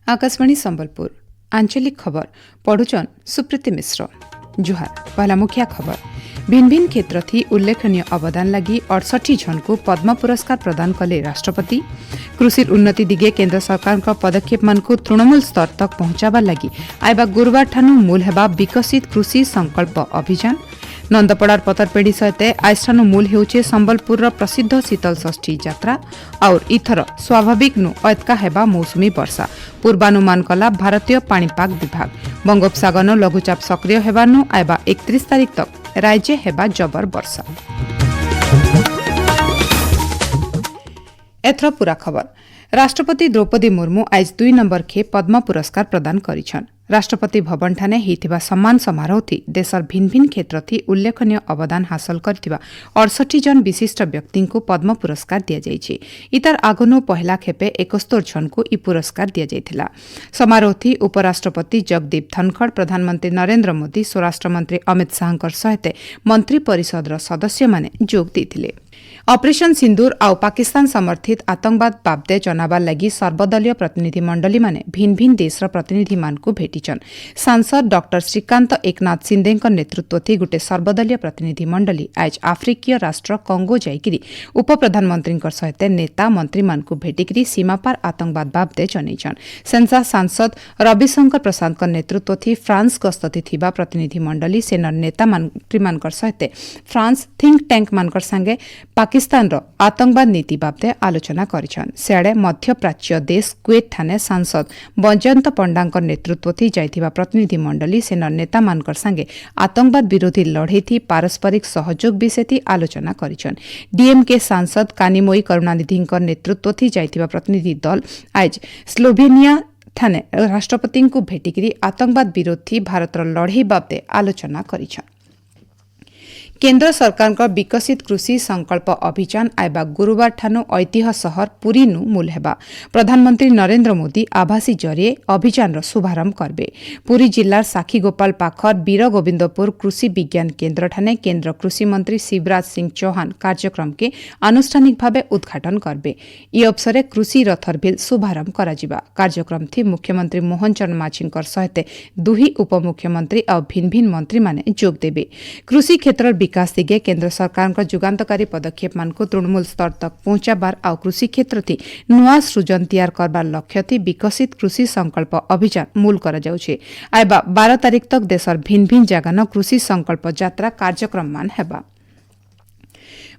आकाशवाणी संबलपुर आंचलिक खबर पढ़ुचन सुप्रीति मिश्र। जुहार पहला मुख्य खबर भिन्न भिन्न क्षेत्र थी उल्लेखनीय अवदान लगी 68 जन को पद्म पुरस्कार प्रदान कले राष्ट्रपति। कृषि उन्नति दिगे केन्द्र सरकार का पदक्षेप मान को तृणमूल स्तर तक पहुंचावा लगी आइबा गुरुवार ठानु मूल हेबा विकसित कृषि संकल्प अभियान। नंदपड़ार पतरपेढ़ी सहित आइठानु मूल हेउचे संबलपुर प्रसिद्ध शीतल षष्ठी यात्रा और इथर स्वाभाविक नु अतका हेबा मौसुमी वर्षा पूर्वानुमान कला भारतीय पाणीपाग विभाग। बंगोपसागर नु लघुचाप सक्रिय हेबानु आइबा 31 तारिख तक राज्य हेबा जबर वर्षा। एथर पूरा खबर राष्ट्रपति द्रौपदी मुर्मू आज 2 नंबर खे पद्म पुरस्कार प्रदान करिछन। राष्ट्रपति भवन ठाने हिथिबा सम्मान समारोह थी देशर भिन्न भिन्न क्षेत्र थी उल्लेखनीय अवदान हासिल करथिबा 68 जन विशिष्ट व्यक्ति को पद्म पुरस्कार दिया जाइछि। इतार आगनु पहला खेपे 71 जन को इ पुरस्कार दिया जाइथिला। समारोह थी उपराष्ट्रपति जगदीप धनखड़, प्रधानमंत्री नरेंद्र मोदी, स्वराष्ट्र मंत्री अमित शाहकर सहित मंत्री परिषद सदस्य माने जोग देथिले। ऑपरेशन सिंदूर आउ पाकिस्तान समर्थित आतंकवाद बाबदे जनाबार लगी सर्वदलीय प्रतिनिधि मंडली माने भिन्न भिन्न देशर प्रतिनिधि मान को भेटिछन। सांसद डॉक्टर श्रीकांत एकनाथ सिंधेक नेतृत्व थी गोटे सर्वदलीय प्रतिनिधि मंडली आज आफ्रिकीय राष्ट्र कंगो जाइकिरी उप प्रधानमंत्री सहित नेता मंत्री मान को भेटिकिरी सीमापार आतंकवाद बाबदे जनैछन। सेंसा सांसद रविशंकर प्रसाद नेतृत्व थी फ्रांस गस्तथि थिबा प्रतिनिधि मंडली सेनर नेता मंत्री मानकर सहित फ्रांस थिंक टैंक मानकर संगे पाकिस्तान रो आतंकवाद नीति बाबदे आलोचना करिछन। सेडे मध्य प्राच्य देश कुवेत ठाने सांसद बजयंत पंडांक नेतृत्व थी जाइथिबा प्रतिनिधि मंडली सेनर नेता मानकर संगे आतंकवाद विरोधी लड़ाई थी पारस्परिक सहयोग विषय थी आलोचना करिछन। डीएमके सांसद कानिमोई करुणानिधि नेतृत्व थी जाइथिबा प्रतिनिधि दल आज स्लोवेनिया ठाने राष्ट्रपति को भेटिकिरी आतंकवाद विरोध थी भारतर लड़ाई बाबदे आलोचना करिछन। केन्द्र सरकार का विकसित कृषि संकल्प अभियान आइबा गुरुवार ठानु ऐतिह्य शहर पुरी नु मूल हेबा। प्रधानमंत्री नरेंद्र मोदी आभासी जरिए अभियान रो शुभारंभ करबे। पुरी जिल्लार साखीगोपाल पाखर वीर गोविंदपुर कृषि विज्ञान केन्द्र ठाने केन्द्र कृषि मंत्री शिवराज सिंह चौहान कार्यक्रम के आनुष्ठानिक भावे उद्घाटन करबे। इ अवसरे कृषि रथर भी शुभारंभ कराजिबा। कार्यक्रम थी मुख्यमंत्री मोहन चरण माझींकर सहित दुही उपमुख्यमंत्री और भिन्न भिन्न मंत्री माने जोग देबे। कृषि क्षेत्र विकास दिगे केन्द्र सरकार का जुगान्तकारी पदक्षेप मान को तृणमूल स्तर तक पहुंचाबार आउ कृषि क्षेत्र थी नुआ सृजन तैयार करबार लक्ष्य थी विकसित कृषि संकल्प अभियान मूल करा जाउछे। आइबा 12 तारिख तक देशर भिन्न भिन्न जगह कृषि संकल्प यात्रा कार्यक्रम मान हेबा।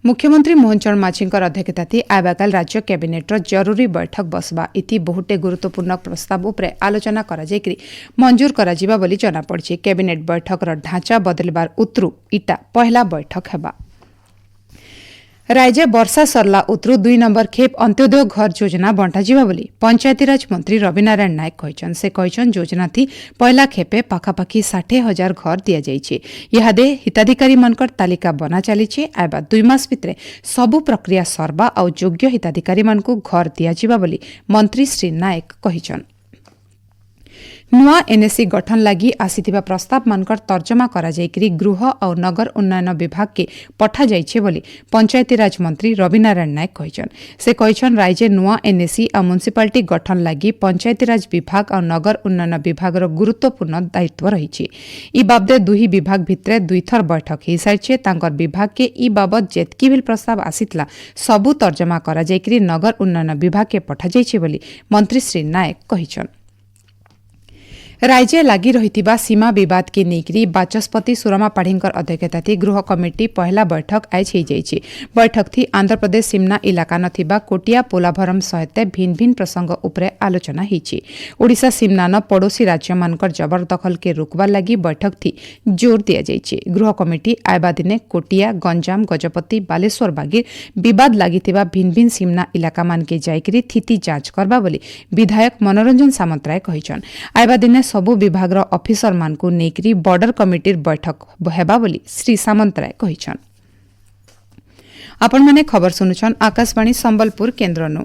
मुख्यमंत्री मोहन चरण माझींकर अध्यक्षता आइबाकाल राज्य कैबिनेट जरूरी बैठक बसबा इति बहुटे गुरुत्वपूर्ण प्रस्ताव उपरे आलोचना करा जायकरी मंजूर करा जिबा बोली जना पड़छि। कैबिनेट बैठक ढांचा बदलबार उतरु इटा पहला बैठक हेबा। राज्य वर्षा सरला उतरु 2 नंबर खेप अंत्योदय घर योजना बंटा जिबा बोली पंचायतीराज मंत्री रविनारायण नायक कहछन। से कहछन योजना थी पहला खेपे पाखापाखी 60,000 घर दिया जाइछे। इहादे हिताधिकारी मनकर तालिका बना चलीछे। आइबा 2 मास भितरे सबु प्रक्रिया सरबा और योग्य हिताधिकारी मानकु घर दिया जिबा बोली मंत्री श्री नायक कहछन। नुआ एनएससी गठन लगी आसीथिबा प्रस्ताव मानकर तर्जमा करा जायकरी गृह और नगर उन्नयन विभाग के पठा जाइछे बोली पंचायतीराज मंत्री रविनारायण नायक कहछन। से कहछन राज्य नुआ एनएससी और म्युनिसिपालिटी गठन लगी पंचायतीराज विभाग और नगर उन्नयन विभाग गुरुत्वपूर्ण दायित्व रहिछि। इ बाबदे दुही विभाग भितरे 2 थर बैठक हो सारिछे। तांकर विभाग के इ बाबद जेतकी भी प्रस्ताव आसीतला सबु तर्जमा करा जायकरी नगर उन्नयन विभाग के पठा जाइछे बोली मंत्री श्री नायक कहछन। राज्य लगी रही सीमा विवाद के नेकरी बाचस्पति सुरमा पाढ़ींकर अध्यक्षता गृह कमिटी पहला बैठक आज हो जाइए। बैठक थी आंध्र प्रदेश सीमना इलाका नथिबा कोटिया पोलाभरम सहित भिन्न भिन्न प्रसंग उपरे आलोचना होइछि। ओडिशा सीमना न पड़ोसी राज्य मानकर जबरदखल के रोकबार लगी बैठक थी जोर दिया जाइए। गृह कमिटी आइबा दिने कोटिया गंजाम गजपति बालेश्वर बागीर विवाद लागिथिबा भिन्न भिन्न सीमना इलाका मान के जाइकरी स्थिति जांच करबा बोली विधायक मनोरंजन सामंतराय कहछन। आइबा दिने सबु विभाग ऑफिसर मान को नेकरी बॉर्डर कमिटी बैठक हेबा बोली श्री सामंतराय कहछन। आपण माने खबर सुनुछन आकाशवाणी संबलपुर केन्द्रनु।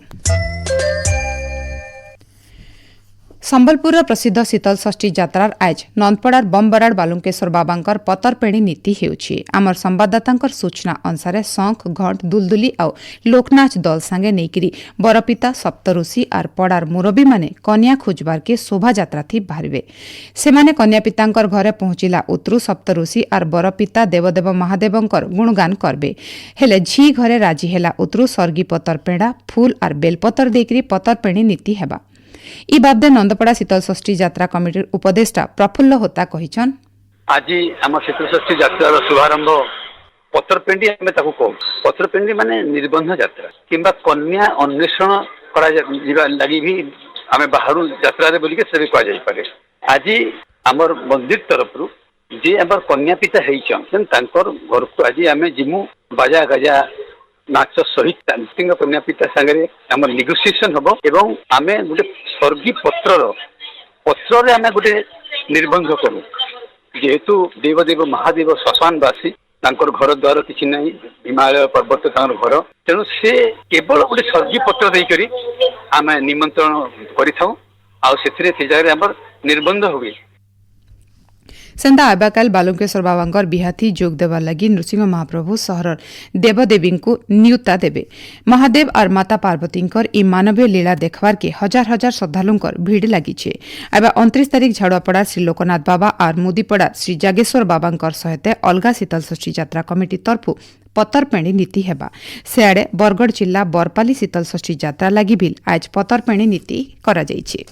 संबलपुर प्रसिद्ध शीतल षष्ठी यात्रार आज नंदपड़ार बमबराड़ बालुकेश्वर बाबांकर पतरपेणी नीति हेउछि। आमर संवाददातांकर सूचना अनुसार शंख घंट दुलदुली आउ लोकनाच दल संगे नेकिरी बरपिता सप्तऋषि आर पड़ार मुरबी माने कन्या खोजबार के शोभा यात्रा थी बाहरिबे। सेमाने कन्या पितांकर घरे पहुंचिला उतरु सप्तऋषि आर बरपिता देवदेव महादेवंकर गुणगान करबे। हेले झी घरे राजी हेला उतरु सर्गी पतरपेड़ा फूल आर बेलपतर देकरी पतरपेणी नीति हेबा। ई बाबदे नंदपड़ा शीतल षष्ठी यात्रा कमिटीर उपदेष्टा प्रफुल्ल होता कहिछन। आज आम शीतल षष्ठी यात्रार शुभारंभ पतरपेंडी आमे ताकू कहू। पतरपेंडी माने निर्बंध यात्रा किंबा कन्या अन्वेषण करा जिबा लागि भी आमे बाहरु यात्रा रे बोलिके से भी कह जाई पारे। आज हमर मंदिर तरफरु जे हमर कन्या पिता हेइछन तांकर घर को आज आमे जिमु बाजा गजा नाच सहित तांतिंग कन्या पिता संगे हमर नेगोसिएशन हबो एवं आमे गुटे स्वर्गी पत्र आमे गुटे निर्बंध करू। जेहेतु देवदेव महादेव श्मशानवासी तांकर घर द्वार किछि नाही हिमालय पर्वत तांकर घर तेणु से केवल गोटे स्वर्गी पत्र देई करी आमे निमंत्रण करिथाउ आ सेथिरे से जाय हमर निर्बंध होबे। सेंदा आबाकाल बालुकेश्वर बाबांकर बिहाती जोग देवार लगी नृसिंह महाप्रभु सहर देवदेवी को नियुक्ता देवे। महादेव और माता पार्वतींकर ई मानवीय लीला देखवार के हजार हजार श्रद्धालुंकर भीड़ लगी। एबा 29 तारीख झाड़ुआपड़ा श्री लोकनाथ बाबा और मुदीपड़ा श्री जागेश्वर बाबांकर सहित अलगा शीतल षष्ठी यात्रा कमिटी तरफु पतरपेणी नीति हेबा। सेआडे बरगढ़ जिला बरपाली शीतल षष्ठी यात्रा लगी भी आज पतरपेणी नीति करा जायछि।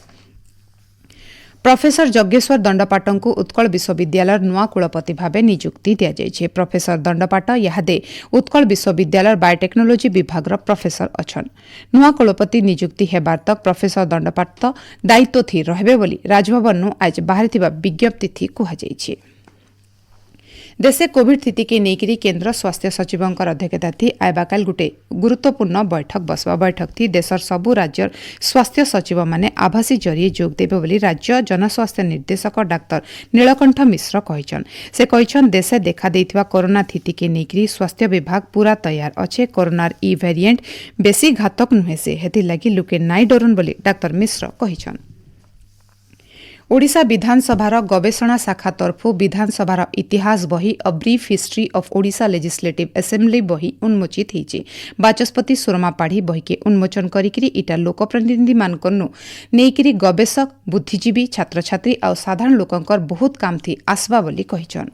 प्रोफेसर जज्ञेश्वर दंडपाटंकु उत्कल विश्वविद्यालय नुआ कुलपति भाव नियुक्ति दिया। प्रोफेसर दंडपाट यादे उत्कल विश्वविद्यालय बायोटेक्नोलोजी विभाग प्रोफेसर अछन। नुआ कुलपति नियुक्ति हेबार तक प्रोफेसर दंडपाट दायित्व थी रहबे बोली राजभवन आज बाहरिथिबा विज्ञप्ति थी कुहाଯାଇଛି। देशे कोविड स्थिति के नेकिरी केन्द्र स्वास्थ्य सचिवंकर अध्यक्षता थी आयबाकाल गुटे गुरुत्वपूर्ण बैठक बसवा। बैठक थी देशर सबु राज्यर स्वास्थ्य सचिव माने आभासी जरिए जोग देबे बोली राज्य जनस्वास्थ्य निर्देशक डाक्टर नीलकंठ मिश्र कहिछन। से कहिछन देशे देखा देइथिबा कोरोना स्थिति के नेकिरी स्वास्थ्य विभाग पूरा तैयार अच्छे। कोरोनार ई वेरिएंट बेसी घातक नुहे से हेति लागि लुके नाई डरन बोली डाक्टर मिश्र कहिछन। ओडिशा विधानसभार गवेषणा शाखा तरफु विधानसभार इतिहास बही a brief history of Odisha legislative assembly बही उन्मोचित होईछि। बाचस्पति सुरमा पाढ़ी बही के उन्मोचन करिकरी इटा लोकप्रतिनिधि मानकनु नेइकरी गवेषक बुद्धिजीवी छात्र छात्री आ साधारण लोकंकर बहुत काम थी आसबा बोली कहिछन।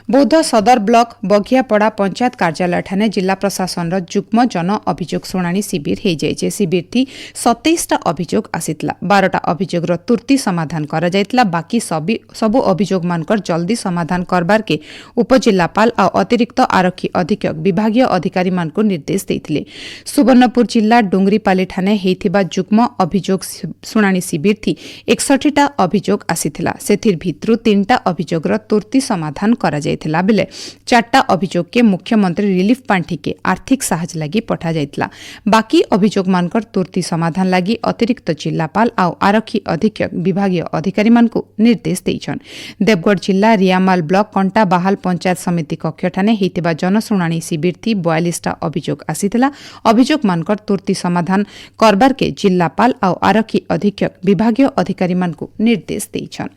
बौद्ध सदर ब्लॉक बघियापड़ा पंचायत कार्यालय ठाने जिला प्रशासन जुग्म जन अभियोग शुणाणी शिविर हो जाए। शिविर थी 27टा अभियोग आसीतला। 12टा अभियोग तुर्ती समाधान करा जायतला। बाकी सबु अभियोग मानकर जल्दी समाधान करबार के उपजिल्लापाल आ अतिरिक्त आरक्षी अधीक्षक विभागीय अधिकारी मानकु निर्देश देइथिले। सुवर्णपुर जिला डुंगरीपाली ठाने हेइथिबा जुग्म अभियोग शुणाणी शिविर थी 61टा अभियोग आसीथिला। सेथिर भितरु 3टा अभियोग तुर्ती समाधान करा जायथिला बेले 4टा अभियोग के मुख्यमंत्री रिलीफ पांठी के आर्थिक साहाय्य लगी पठा जायतिला। बाकी अभियोग मानकर तुर्ती समाधान लगी अतिरिक्त जिल्लापाल आ आरक्षी अधीक्षक विभागीय अधिकारी मानकु निर्देश देइछन। देवगढ़ जिला रियामाल ब्लॉक कंटा बाहाल पंचायत समिति कक्ष ठाने हेतिबा जनशुणाणी शिविर थी 42टा अभियोग आसीथिला। अभियोग मानकर तुर्ती समाधान करबार के जिल्लापाल आ आरक्षी अधीक्षक विभागीय अधिकारी मानकु निर्देश देइछन।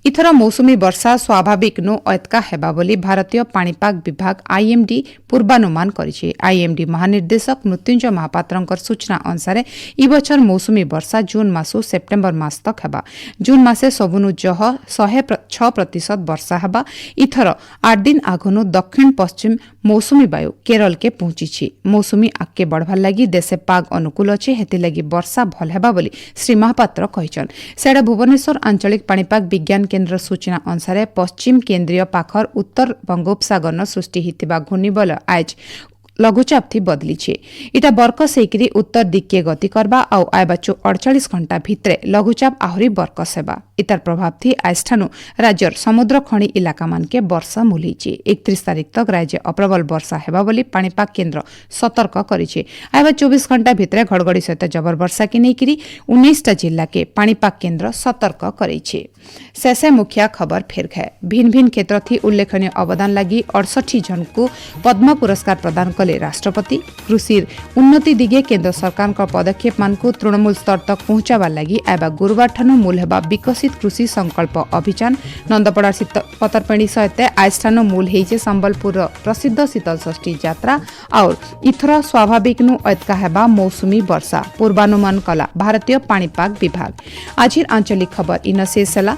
इथर मौसुमी वर्षा स्वाभाविक नो अतका हेबा बोली भारतीय पाणीपाग विभाग आईएमडी पूर्वानुमान करिछि। आईएमडी महानिर्देशक मृत्युंजय महापात्रंकर सूचना अनुसार ई बछर मौसुमी वर्षा जून मासु सेप्टेम्बर मास तक हेबा। जून मासे सबुनु जह 106% वर्षा हेबा। इथर 8 दिन आगनु दक्षिण पश्चिम मौसुमी वायु केरल के पहुंची। मौसुमी आगे बढ़वार लगी देशे पाग अनुकूल अच्छे हेति लगी वर्षा भल हेबा बोली श्री महापात्र कहिछन। सेडा भुवनेश्वर आंचलिक पाणीपाग विज्ञान केन्द्र सूचना अनुसार पश्चिम केन्द्रीय पाखर उत्तर बंगोपसागर सृष्टि होता घूर्णिबलय आज लघुचाप थी बदली। इटा बरकस होकर उत्तर दिक्के गति करबा आउ आयबा 48 घंटा भितरे लघुचाप आहरी बरकस हेबा। इतार प्रभाव थी आज ठानु राज्यर समुद्र खणी इलाका मानके वर्षा मुलैछि। 31 तारीख तक राज्य अप्रबल वर्षा हेबा बोली पाणीपाग केन्द्र सतर्क करिछि। आयबा 24 घंटा भितरे घड़घड़ी सहित जबर वर्षा के नेकिरी 19टा जिल्ला के पाणीपाग केन्द्र सतर्क करिछि। शेषे मुखिया खबर फेर है। भिन्न भिन्न क्षेत्र थी उल्लेखनीय अवदान लगी 68 जन को पद्म पुरस्कार प्रदान कले राष्ट्रपति कृषि उन्नति दिगे केन्द्र सरकार पदक्षेप मानकु तृणमूल स्तर तक पहुंचाबार लागि आबा गुरुवार ठानु मूल हेबा विकसित कृषि संकल्प अभियान नंदपड़ा पतरपेणी सहित आज ठानु मूल हेइचे संबलपुर प्रसिद्ध शीतल षष्ठी यात्रा और इथर स्वाभाविक नु ऐतका हेबा मौसुमी वर्षा पूर्वानुमान कला भारतीय पाणीपाग विभाग। आज आंचलिक खबर इन शेष होला।